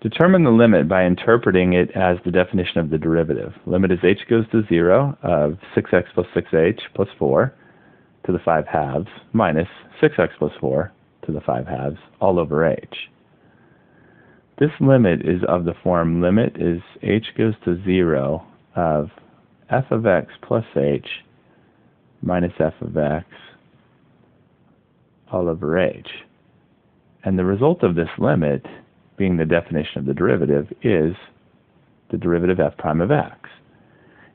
Determine the limit by interpreting it as the definition of the derivative. Limit is h goes to 0 of 6x plus 6h plus 4 to the 5 halves minus 6x plus 4 to the 5 halves all over h. This limit is of the form limit is h goes to 0 of f of x plus h minus f of x all over h. And the result of this limit, being the definition of the derivative, is the derivative f prime of x.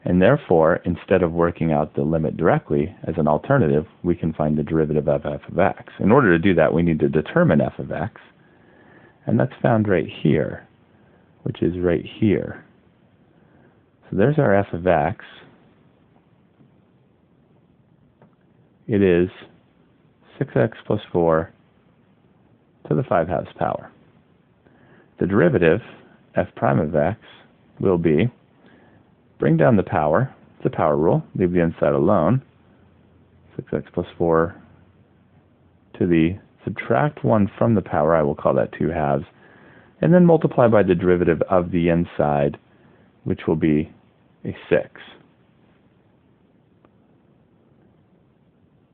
And therefore, instead of working out the limit directly as an alternative, we can find the derivative of f of x. In order to do that, we need to determine f of x, and that's found right here, which is right here. So there's our f of x. It is 6x plus 4 to the 5 halves power. The derivative, f prime of x, will be, bring down the power, it's a power rule, leave the inside alone, 6x plus 4 to the, subtract 1 from the power, I will call that 2 halves, and then multiply by the derivative of the inside, which will be a 6.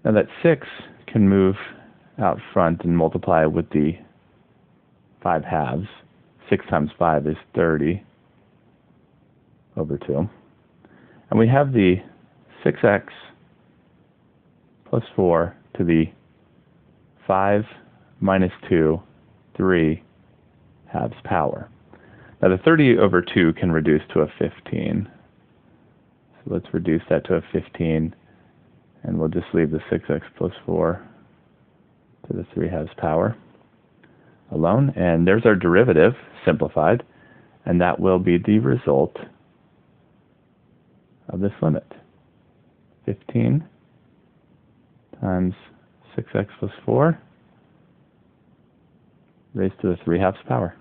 Now that 6 can move out front and multiply with the 5 halves. 6 times 5 is 30 over 2. And we have the 6x plus 4 to the 5 minus 2, 3 halves power. Now the 30 over 2 can reduce to a 15. So let's reduce that to a 15, and we'll just leave the 6x plus 4 to the 3 halves power alone. And there's our derivative, simplified, and that will be the result of this limit. 15 times 6x plus 4 raised to the 3 halves power.